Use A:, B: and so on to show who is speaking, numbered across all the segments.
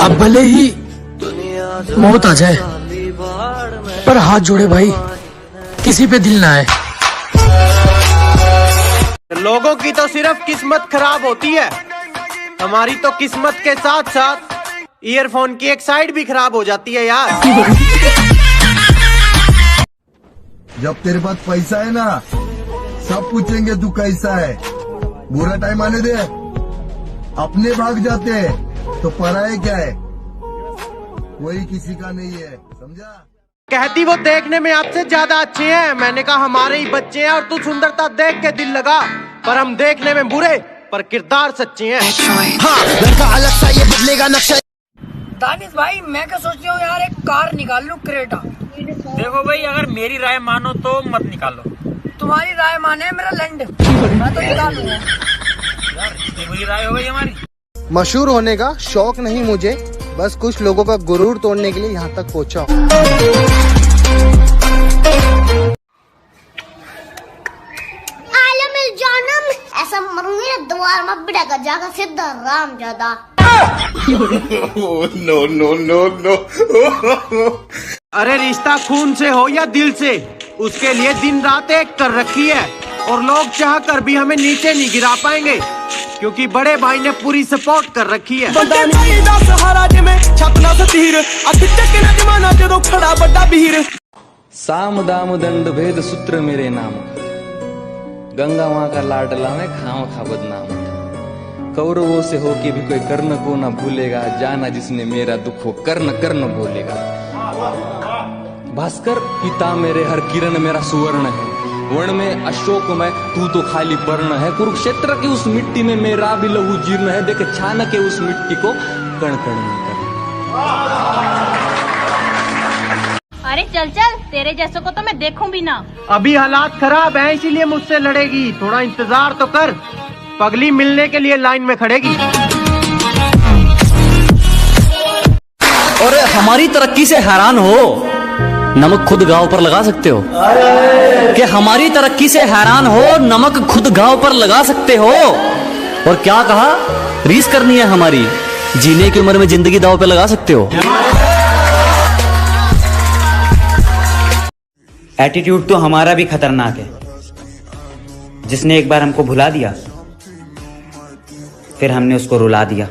A: अब भले ही मौत आ जाए पर हाथ जोड़े भाई, किसी पे दिल ना आए।
B: लोगों की तो सिर्फ किस्मत खराब होती है, हमारी तो किस्मत के साथ साथ ईयरफोन की एक साइड भी खराब हो जाती है यार।
C: जब तेरे पास पैसा है ना, सब पूछेंगे तू कैसा है। बुरा टाइम आने दे, अपने भाग जाते हैं तो पराये क्या है, कोई किसी का नहीं है, समझा।
B: कहती वो देखने में आपसे ज्यादा अच्छे हैं, मैंने कहा हमारे ही बच्चे हैं और तू सुंदरता देख के दिल लगा, पर हम देखने में बुरे पर किरदार सच्चे हैं। हाँ, लड़का अलग सा ये बदलेगा नक्शा।
D: दानिश भाई मैं क्या सोचती हूँ यार, एक कार निकाल लूं क्रेटा।
E: देखो भाई, अगर मेरी राय मानो तो मत निकालो।
D: तुम्हारी राय माने मेरा लैंड, मैं तो निकाल लूंगा।
E: यार ये बुरी राय हो गई हमारी।
F: मशहूर होने का शौक नहीं मुझे, बस कुछ लोगों का गुरूर तोड़ने के लिए यहाँ तक पहुँचा हूँ।
G: ऐसा मरूंगी द्वार में बिड़ा का जागा सीधा राम ज्यादा।
C: No no no no.
B: अरे रिश्ता खून से हो या दिल से, उसके लिए दिन रात एक कर रखी है, और लोग चाह कर भी हमें नीचे नहीं गिरा पाएंगे, क्योंकि बड़े भाई ने पूरी सपोर्ट कर रखी है।
H: साम दाम दंड भेद सूत्र मेरे नाम, गंगा माँ का लाडला में खाम खा बदनाम था। कौरवों से हो के भी कोई कर्ण को न भूलेगा, जाना जिसने मेरा दुख हो कर्ण कर्ण भूलेगा। भास्कर पिता मेरे, हर किरण मेरा सुवर्ण है, वर्ण में अशोक में तू तो खाली वर्ण है। कुरुक्षेत्र की उस मिट्टी में मेरा भी लहू जीर्ण है, देख छान के उस मिट्टी को कण कण में कर।
I: अरे चल चल, तेरे जैसों को तो मैं देखूं भी ना।
B: अभी हालात खराब हैं, इसीलिए मुझसे लड़ेगी, थोड़ा इंतजार तो कर, पगली मिलने के लिए लाइन में खड़ेगी।
J: और हमारी तरक्की से हैरान हो, नमक खुद गांव पर लगा सकते हो। कि हमारी तरक्की से हैरान हो, नमक खुद गांव पर लगा सकते हो। और क्या कहा, रीस करनी है हमारी, जीने की उम्र में जिंदगी दांव पे लगा सकते हो।
K: एटीट्यूड तो हमारा भी खतरनाक है, जिसने एक बार हमको भुला दिया, फिर हमने उसको रुला दिया।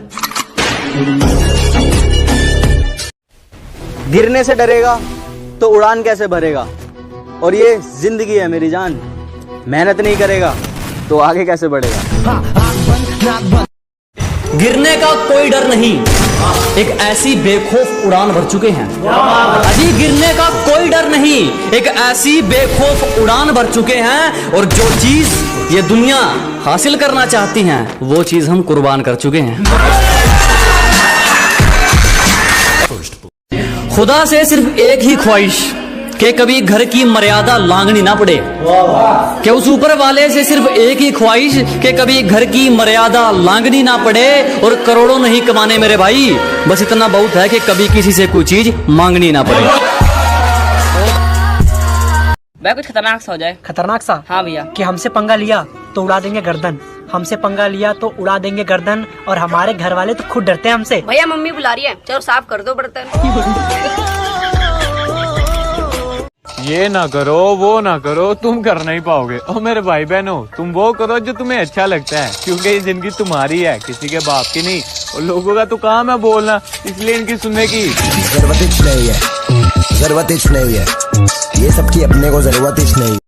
F: गिरने से डरेगा तो उड़ान कैसे भरेगा, और ये जिंदगी है मेरी जान, मेहनत नहीं करेगा तो आगे कैसे बढ़ेगा।
J: गिरने का कोई डर नहीं, एक ऐसी बेखौफ उड़ान भर चुके हैं। अजी गिरने का कोई डर नहीं, एक ऐसी बेखौफ उड़ान भर चुके हैं, और जो चीज ये दुनिया हासिल करना चाहती हैं वो चीज हम कुर्बान कर चुके हैं। खुदा से सिर्फ एक ही ख्वाहिश कि कभी घर की मर्यादा लांघनी ना पड़े, कि उस ऊपर वाले से सिर्फ एक ही ख्वाहिश कि कभी घर की मर्यादा लांघनी ना पड़े, और करोड़ों नहीं कमाने मेरे भाई, बस इतना बहुत है कि कभी किसी से कोई चीज मांगनी ना पड़े।
D: भाई कुछ खतरनाक सा हो जाए।
L: खतरनाक सा?
D: हाँ भैया।
L: कि हमसे पंगा लिया तो उड़ा देंगे गर्दन, हमसे पंगा लिया तो उड़ा देंगे गर्दन, और हमारे घर वाले तो खुद डरते हैं हमसे।
D: भैया मम्मी बुला रही है, चलो साफ कर दो बर्तन।
E: ये ना करो, वो ना करो, तुम कर नहीं पाओगे। और मेरे भाई बहनों, तुम वो करो जो तुम्हें अच्छा लगता है, क्योंकि ये जिंदगी तुम्हारी है, किसी के बाप की नहीं। और लोगों का तो काम है बोलना, इसलिए इनकी सुनने की
C: जरूरत नहीं है, जरूरत नहीं है, ये सबकी अपने को जरूरत नहीं।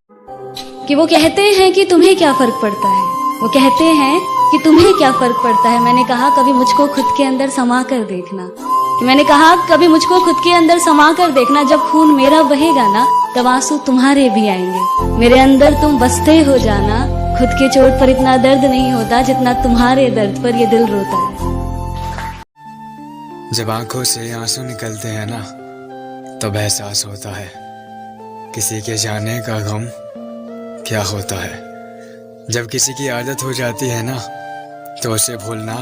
I: कि वो कहते हैं कि तुम्हें क्या फर्क पड़ता है, वो कहते हैं कि तुम्हें क्या फर्क पड़ता है। मैंने कहा कभी मुझको खुद के अंदर समा कर देखना, कि मैंने कहा कभी मुझको खुद के अंदर समा कर देखना, जब खून मेरा बहेगा ना तब आंसू तुम्हारे भी आएंगे। मेरे अंदर तुम बसते हो जाना, खुद के चोट पर इतना दर्द नहीं होता जितना तुम्हारे दर्द पर ये दिल रोता है।
H: जब आंखों से आंसू निकलते हैं ना, तब एहसास होता है किसी के जाने का गम क्या होता है। जब किसी की आदत हो जाती है ना, तो उसे भूलना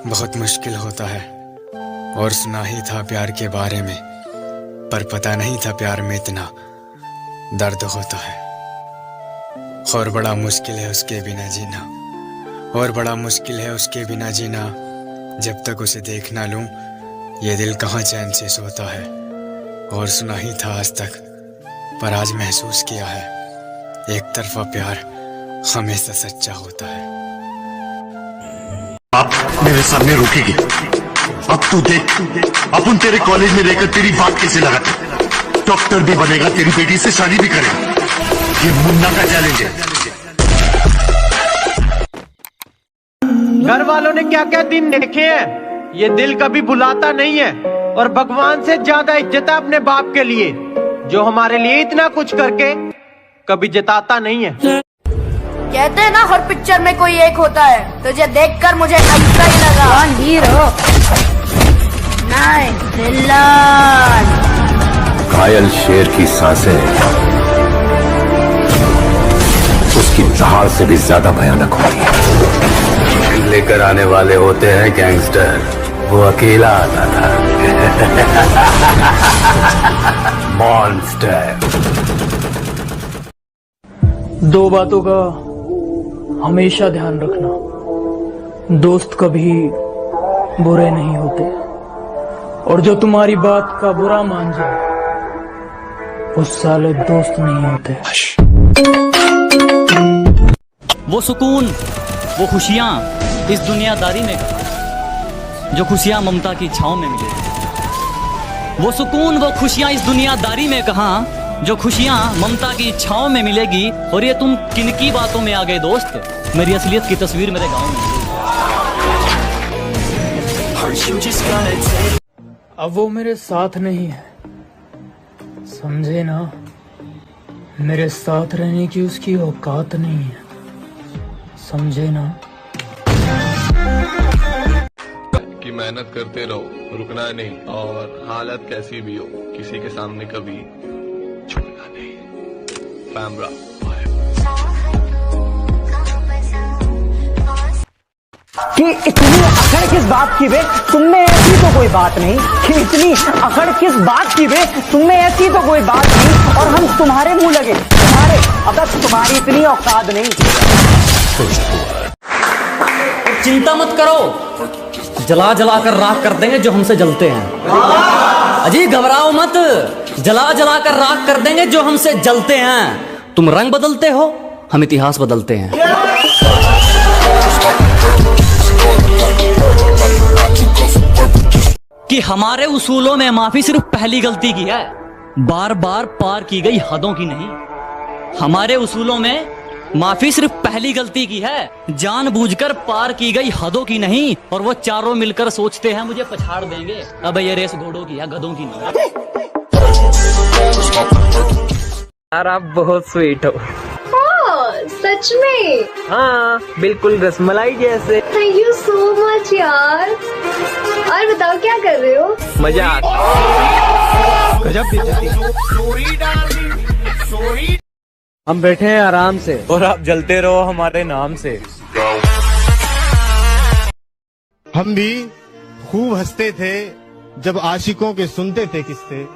H: बहुत मुश्किल होता है। और सुना ही था प्यार के बारे में, पर पता नहीं था प्यार में इतना दर्द होता है। और बड़ा मुश्किल है उसके बिना जीना, और बड़ा मुश्किल है उसके बिना जीना। जब तक उसे देख ना लूं ये दिल कहाँ चैन से सोता है, और सुना ही था आज तक, पर आज महसूस किया है, एक तरफा प्यार हमेशा सच्चा होता है।
M: आप मेरे सामने रुकेगी। अब तू देख, अपन तेरे कॉलेज में रहकर तेरी बात कैसे लगाते, डॉक्टर भी बनेगा, तेरी बेटी से शादी भी करेगा। ये मुन्ना का चैलेंज है।
B: घर वालों ने क्या क्या दिन देखे हैं, ये दिल कभी भुलाता नहीं है। और भगवान से ज्यादा इज्जत है अपने बाप के लिए, जो हमारे लिए इतना कुछ करके कभी जताता नहीं है।
D: कहते हैं ना हर पिक्चर में कोई एक होता है, तुझे देखकर मुझे ऐसा ही लगा। हीरो नहीं विलन।
M: घायल शेर की सांसें उसकी दहाड़ से भी ज्यादा भयानक होती है। लेकर आने वाले होते हैं गैंगस्टर, वो अकेला आता था। मॉन्स्टर।
A: दो बातों का हमेशा ध्यान रखना, दोस्त कभी बुरे नहीं होते, और जो तुम्हारी बात का बुरा मान जाए वो साले दोस्त नहीं होते।
J: वो सुकून, वो खुशियाँ इस दुनियादारी में जो खुशियाँ ममता की छाँव में मिले। वो सुकून, वो खुशियाँ इस दुनियादारी में कहाँ, जो खुशियाँ ममता की छाँव में मिलेगी। और ये तुम किनकी बातों में आ गए दोस्त, मेरी असलियत की तस्वीर मेरे गाँव में।
A: अब वो मेरे साथ नहीं है, समझे ना, मेरे साथ रहने की उसकी औकात नहीं है, समझे ना।
N: कि मेहनत करते रहो, रुकना नहीं, और हालत कैसी भी हो किसी के सामने कभी झुकना नहीं। पैमरा
L: कि इतनी अकड़ किस बात की बे, तुमने ऐसी तो कोई बात नहीं। कि इतनी अकड़ किस बात की बे, तुमने ऐसी तो कोई बात नहीं, और हम तुम्हारे मुंह लगे, तुम्हारे, अगर तुम्हारी इतनी औकात नहीं।
J: चिंता मत करो, जला जला कर राख कर देंगे जो हमसे जलते हैं। अजी घबराओ मत, जला जला कर राख कर देंगे जो हमसे जलते हैं। तुम रंग बदलते हो, हम इतिहास बदलते हैं। कि हमारे उसूलों में माफी सिर्फ पहली गलती की है, बार बार पार की गई हदों की नहीं। हमारे उसूलों में माफी सिर्फ पहली गलती की है, जानबूझकर पार की गई हदों की नहीं। और वो चारों मिलकर सोचते हैं मुझे पछाड़ देंगे। अब ये रेस घोड़ों की है, गधों की नहीं।
E: यार आप बहुत स्वीट हो।
O: सच में?
E: हाँ बिल्कुल रसमलाई जैसे।
O: थैंक यू सो मच यार। और बताओ क्या कर रहे हो?
E: मजा आता। गजब बेइज्जती। हम बैठे हैं आराम से, और आप जलते रहो हमारे नाम से।
P: हम भी खूब हंसते थे जब आशिकों के सुनते थे किस्से।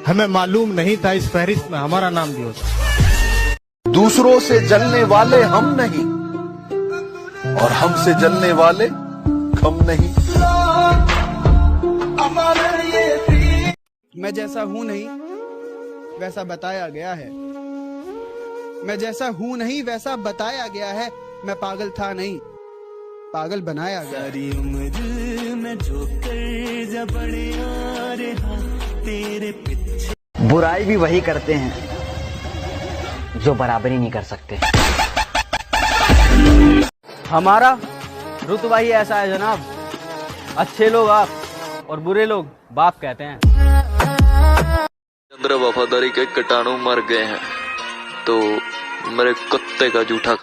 P: हमें मालूम नहीं था इस फहरिस्त में हमारा नाम भी होता।
C: दूसरों से जलने वाले हम नहीं, और हमसे जलने वाले कम नहीं।
Q: मैं जैसा हूँ नहीं वैसा बताया गया है। मैं जैसा हूँ नहीं वैसा बताया गया है। मैं पागल था नहीं, पागल बनाया गया। सारी उम्र में जो कर्जा बड़े आ रहा तेरे पीछे।
F: बुराई भी वही करते हैं जो बराबरी नहीं कर सकते। हमारा रुतबा ही ऐसा है जनाब, अच्छे लोग आप और बुरे लोग बाप कहते हैं।
R: अंदर वफादारी के कीटाणु मर गए हैं, तो मेरे कुत्ते का जूठा